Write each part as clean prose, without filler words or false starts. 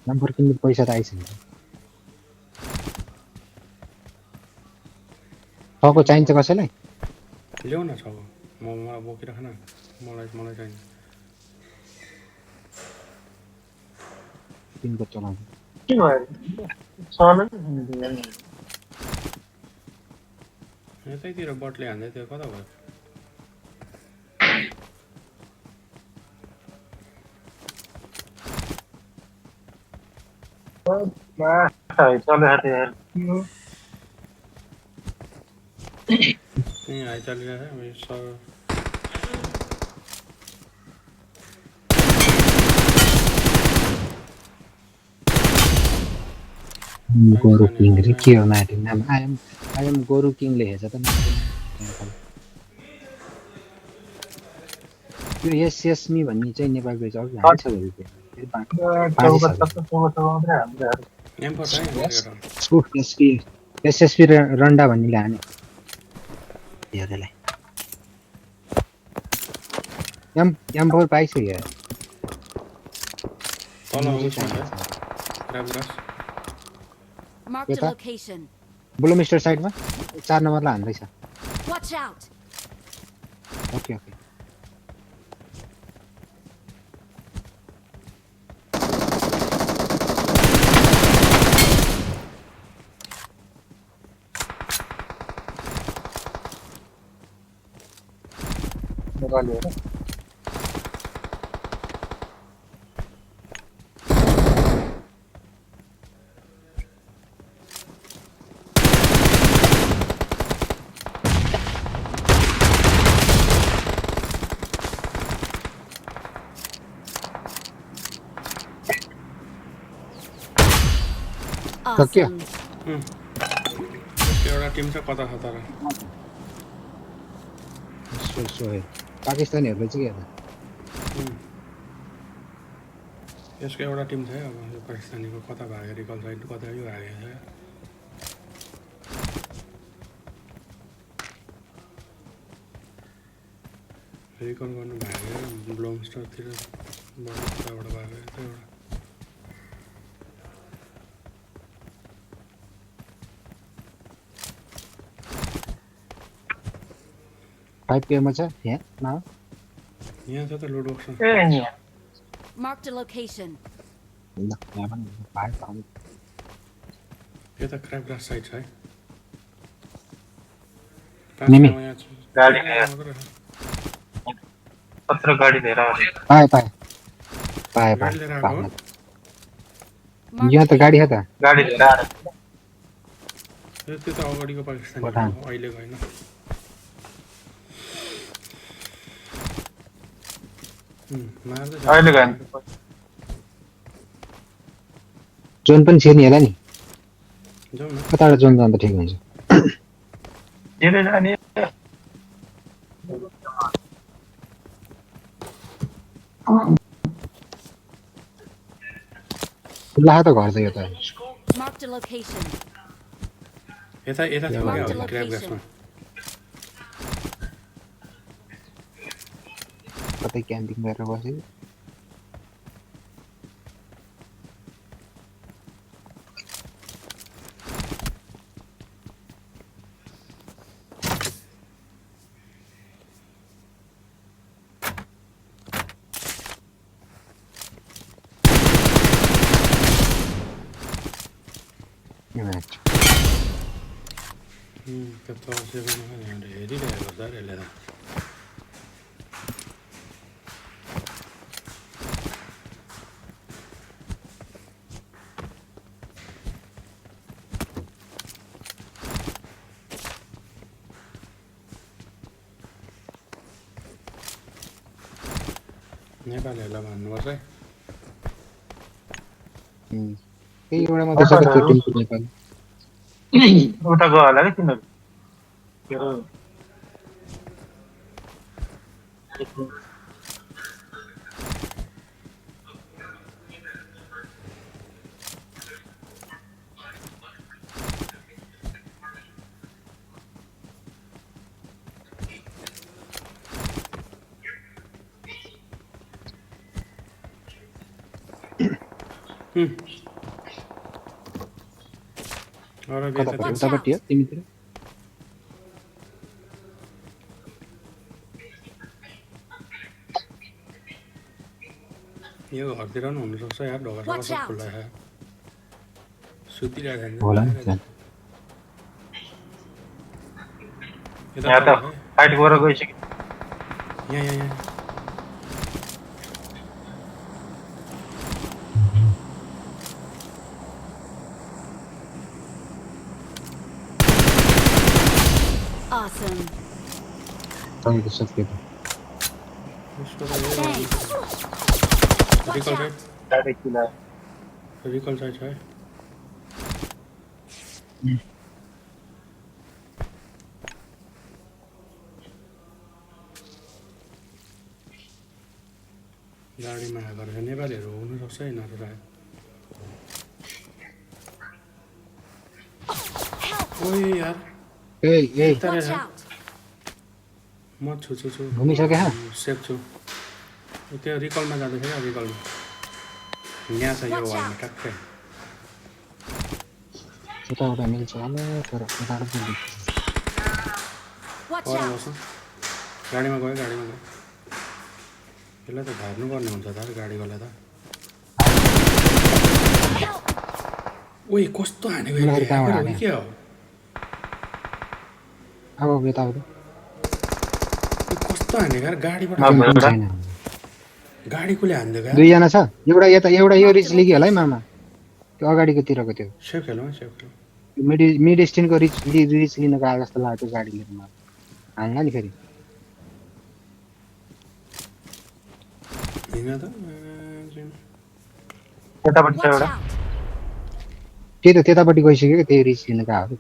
Number किन्ने पैसा त आइसक्यो छको चाहिन्छ कसैलाई ल्याउ न छ मलाई बोकिराख न मलाई चाहिन्छ तिनको चलाउनु के भयो चल्यो यतैतिर बटले हान्दै थियो कता भयो चल्यो त्यहीँ हाई चलिरहेको छ गोरु किङ रे के हो माथि नाम आइएम गोरु किङ लेखेछ त नाम त्यो एसएसमी भन्ने चाहिँ नेपालको चाहिँ अघि हान्छ M4 छ है एसएसपी रन्डा भन्नेले हाने हेरेलाई M4 पाइसक्यो तल उसमा छ क्राबग्रास Marked a location. ब्लूमिस्टर साइडमा 4 नम्बरलाई हान्दैछ Watch out. Okay okay Awesome. त्यसको एउटा टिम छ कता छ तर पाकिस्तानीहरुले चाहिँ के गर्छ यसको एउटा टिम छ अब यो पाकिस्तानीको कता भाग्यो रिकल साइड कता यो भागेको छ रिकल गर्नु भाग्यो ब्लोमस्टरतिर कताबाट भाग्यो एउटा 5 मा छ यहाँ न यहाँ छ त लोड बक्स Marked a location. ल यहाँ पनि भाइ पाउँ यो त क्र्याबग्रास साइड छ है निमी गाडी पत्र गाडी लिएर पाए यहाँ त गाडी छ त गाडी लिएर त्यो त अगाडिको पाकिस्तानी हो अहिलेको होइन अहिले गयो जोन पनि छिर्ने होला नि जाउँ न कताबाट जोन जाँदा ठिक हुन्छ धेरै जाने खुल्ला त घर चाहिँ यो त Marked a location. यता यता छ क्या क्र्याबग्रासमा कतै क्याम्पिङ गरेर बस्यो त्यस्तो हेरिरहेको छ यसले त नेपालीहरूलाई भन्नुपर्छ है त्यही एउटा मात्र छ त्यो टिमको नेपाल उता गयो होला कि तिनीहरू अरे कता बेटा पऱ्यो उतापट्टि हो तिमीतिर यो घरतिर पनि हुनसक्छ यार ढोका Watch सब out. खुल्ला छ सुतिरहेको होला नि छ यता यहाँ तल त है फाइट गरेर गइसक्यो यहाँ Awesome. तपाईँको सक्यो त उसको त Thanks. Watch रिकल out. डाइरेक्ट किला रिकल साइड छ है गाडीमा गरेर नेपालीहरू हुनसक्छ यिनीहरू सायद ओइ यार ए ए यता Watch रहेछ out. म छु घुमिसके सेफ छु त्यो रिकलमा जाँदैछ क्या रिकलमा यहाँ छ यो Watch वालमा out. ट्याक्कै यताउता मिल्छ होला तर यताबाट चाहिँ देख्छ। Watch पर out. बस्नु गाडीमा गयो यसलाई त झर्नुपर्ने हुन्छ त गाडीवाला त ओइ कस्तो हानेको उनीहरू कहाँबाट हो हाने? के हो अब यताउता यो कस्तो हानेको यार गाडीबाट नभए पनि एउटा छैन गाडीकोले हानिदिएको यार दुईजना छ एउटा यता एउटा यो रिच लिग्यो होला है मामा त्यो अगाडिकोतिरको त्यो सेफ खेलौँ सेफ खेलौँ मिड स्टेनको रिच लिन गएको जस्तो लाग्यो त्यो गाडी लिएर मलाई हाल्ला नि फेरि हिँड त यतापट्टि छ Watch एउटा out. त्यही त त्यतापट्टि गइसक्यो त्यही रिच लिन गएको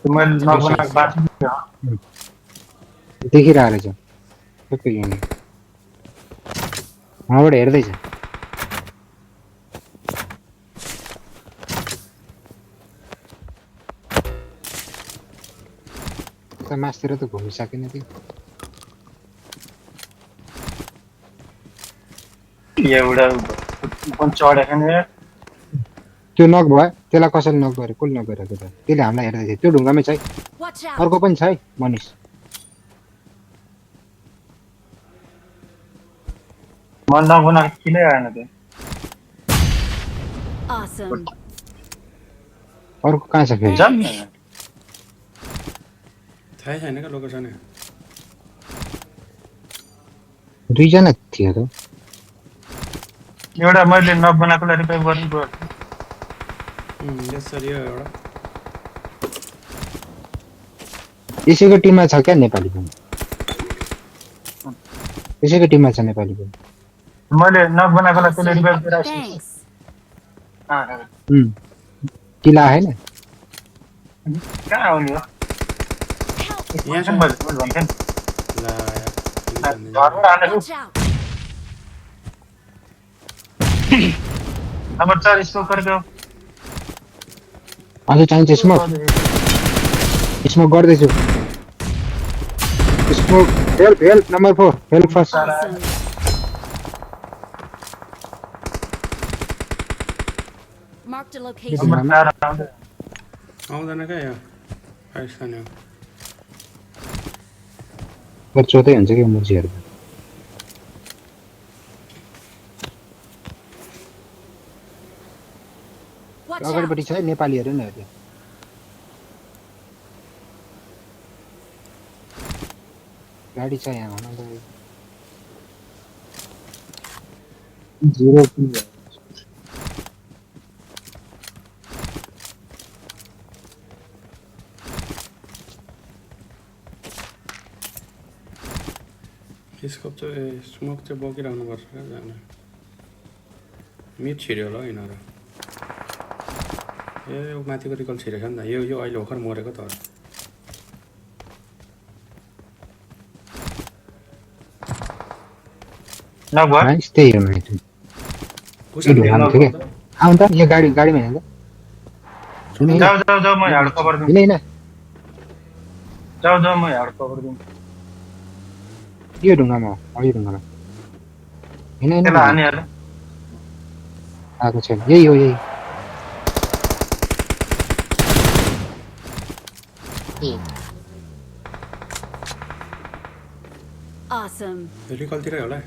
मैले नबनाएको बाटो देखिरहेको रहेछ सबै यहाँनिर उहाँबाट हेर्दैछ उता मासतिर त घुमिसकेन त्यो एउटा कुन चढेको नि त्यो नक भयो त्यसलाई कसैले नक गर्यो कसले नक गरेको त त्यसले हामीलाई हेर्दै थियो त्यो ढुङ्गामै छ है Watch out. अर्को पनि छ है मनिष मैले नबनाएको किनै आएन त्यो Awesome. अर्को कहाँ छ फेरि जाम न थाहै छैन क्या लोकेसन दुईजना थियो त एउटा मैले नबनाएकोलाई रिपाइभ गर्नु गयो यसरी हो एउटा यसैको टिममा छ क्या नेपाली पनि यसैको टिममा छ नेपाली पनि मैले नबनाएकोलाई त्यसले रिपाइभ गरिरहेको Thanks. किला आएन कहाँ आउने हो यहाँ छ मैले भन्थेँ नि ला यार घरबाट हानेको Watch out. नम्बर 4 स्कोर गरेको अझै चाहिन्छ स्मोक स्मोक गर्दैछु smoke help help number 4 help first Awesome. Marked a location. Number 4 आउँदै आउँदैन क्या यो पाकिस्तानी हो चोतै हुन्छ कि मुर्सीहरू Watch out. अगाडिपट्टि छ है नेपालीहरू नै हो त्यो गाडी छ यहाँ हुन त 0 किल स्कोप चाहिँ स्मोक चाहिँ बोकिराख्नुपर्छ क्या जान मिट छिर्यो होला हौ यिनीहरू ए यो माथिको रिकल छिरेको नि त यो अहिले भर्खर मरेको त हो। नभए नाइस त्यही हो मैले त्यो कसरी ढुङ्गामा थियो क्या आउनु त यो गाडीमा हिँड्दा जाऊ जाऊ जाऊ म ह्याड कभर होइन होइन जाऊ जाऊ म यार कभर दिन्छु यो ढुङ्गामा हो यो ढुङ्गामा होइन होइन त्यसलाई हानिहाल्नु आएको छैन यही हो यही Awesome. रिकलतिरै होला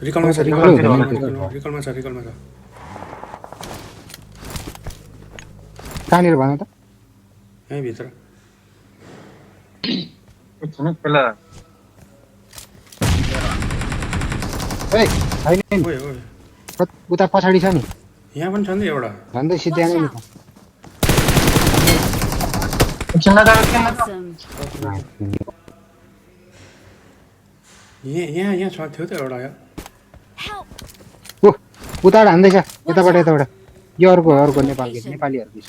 रिकलमा छ रिकल रिकलमा हुँदैन, रिकलमा छ रिकलमा छ कहाँनिर भन त यहीँ भित्र एकछिन पहिला ए छैन नि ओए ओए उता पछाडि छ नि यहाँ पनि छ नि एउटा झन्डै सिद्ध्याएन नि Watch एकछिन नजाऊ एकछिन नजाऊ Awesome. यहाँ छ थियो त एउटा यार Help. ओ उताबाट हान्दैछ यताबाट यताबाट यो अर्को नेपालको नेपालीहरूको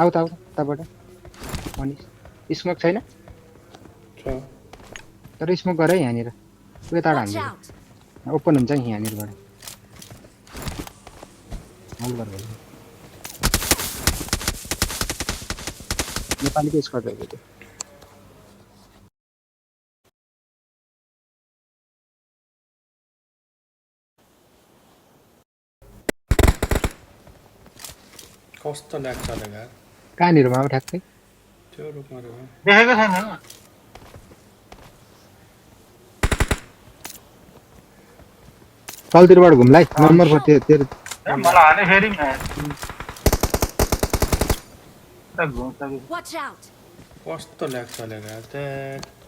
आऊ त आऊ उताबाट अनि स्मोक छैन छ तर स्मोक गर है यहाँनिर यताबाट Watch हान्दैछ out. ओपन हुन्छ नि यहाँनिरबाट नेपालीको स्क्वाड रहेको त्यो कस्तो लाग्छ होला यार कहाँनिर अब ठ्याक्कै त्यो रूपमा रहेछ देखेको छैन तलतिरबाट घुम्लाई नम्बर फोर तेरो मलाई हाने फेरि घुम्छ Watch out. कस्तो लाग्छ होला यार त्यहाँ